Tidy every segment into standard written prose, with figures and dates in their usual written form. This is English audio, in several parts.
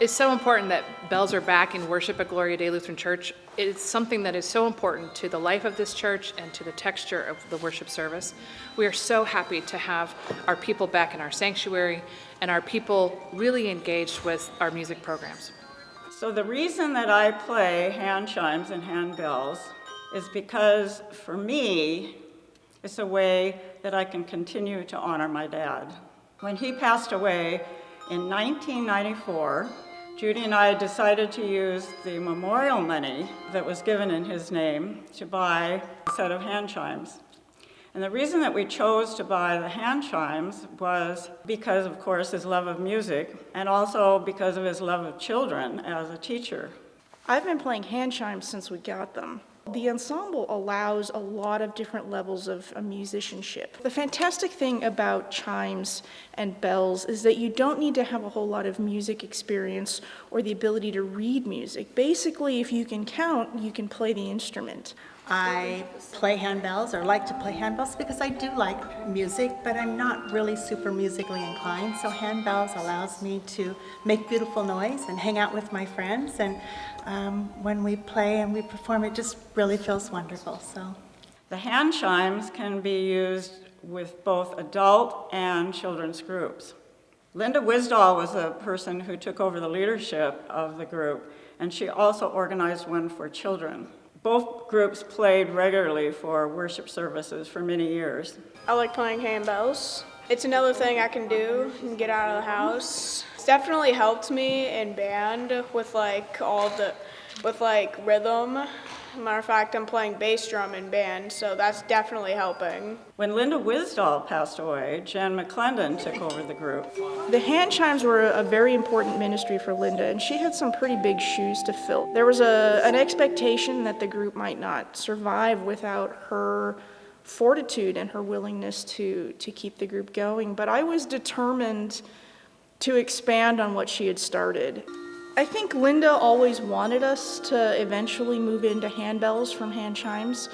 It's so important that bells are back in worship at Gloria Day Lutheran Church. It's something that is so important to the life of this church and to the texture of the worship service. We are so happy to have our people back in our sanctuary and our people really engaged with our music programs. So the reason that I play hand chimes and handbells is because, for me, it's a way that I can continue to honor my dad. When he passed away in 1994, Judy and I decided to use the memorial money that was given in his name to buy a set of hand chimes. And the reason that we chose to buy the hand chimes was because, of course, his love of music, and also because of his love of children as a teacher. I've been playing hand chimes since we got them. The ensemble allows a lot of different levels of musicianship. The fantastic thing about chimes and bells is that you don't need to have a whole lot of music experience or the ability to read music. Basically, if you can count, you can play the instrument. I play handbells, or like to play handbells, because I do like music, but I'm not really super musically inclined. So handbells allows me to make beautiful noise and hang out with my friends. And when we play and we perform, it just really feels wonderful. So the hand chimes can be used with both adult and children's groups. Linda Wisdahl was a person who took over the leadership of the group, and she also organized one for children. Both groups played regularly for worship services for many years. I like playing handbells. It's another thing I can do and get out of the house. It's definitely helped me in band with rhythm. Matter of fact, I'm playing bass drum in band, so that's definitely helping. When Linda Wisdahl passed away, Jen McClendon took over the group. The hand chimes were a very important ministry for Linda, and she had some pretty big shoes to fill. There was an expectation that the group might not survive without her fortitude and her willingness to keep the group going, but I was determined to expand on what she had started. I think Linda always wanted us to eventually move into handbells from hand chimes.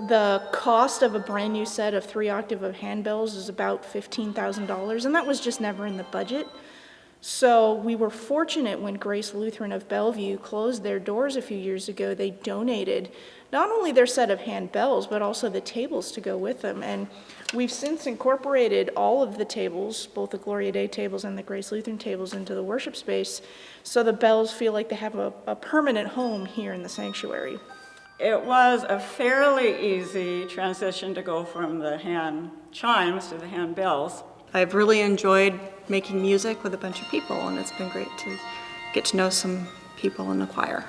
The cost of a brand new set of 3-octave of handbells is about $15,000, and that was just never in the budget. So we were fortunate when Grace Lutheran of Bellevue closed their doors a few years ago. They donated not only their set of handbells, but also the tables to go with them. And we've since incorporated all of the tables, both the Gloria Day tables and the Grace Lutheran tables, into the worship space, so the bells feel like they have a permanent home here in the sanctuary. It was a fairly easy transition to go from the hand chimes to the handbells. I've really enjoyed making music with a bunch of people, and it's been great to get to know some people in the choir.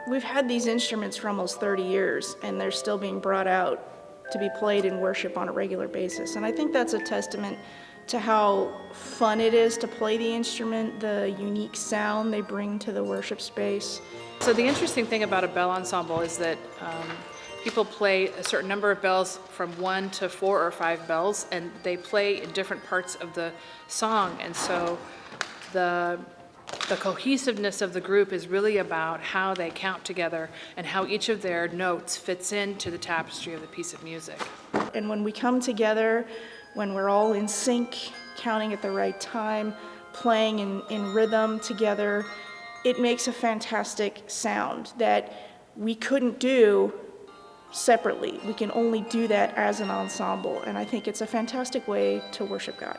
We've had these instruments for almost 30 years, and they're still being brought out to be played in worship on a regular basis. And I think that's a testament to how fun it is to play the instrument, the unique sound they bring to the worship space. So the interesting thing about a bell ensemble is that people play a certain number of bells, from 1 to 4 or 5 bells, and they play in different parts of the song. And so the cohesiveness of the group is really about how they count together and how each of their notes fits into the tapestry of the piece of music. And when we come together, when we're all in sync, counting at the right time, playing in rhythm together, it makes a fantastic sound that we couldn't do separately. We can only do that as an ensemble, and I think it's a fantastic way to worship God.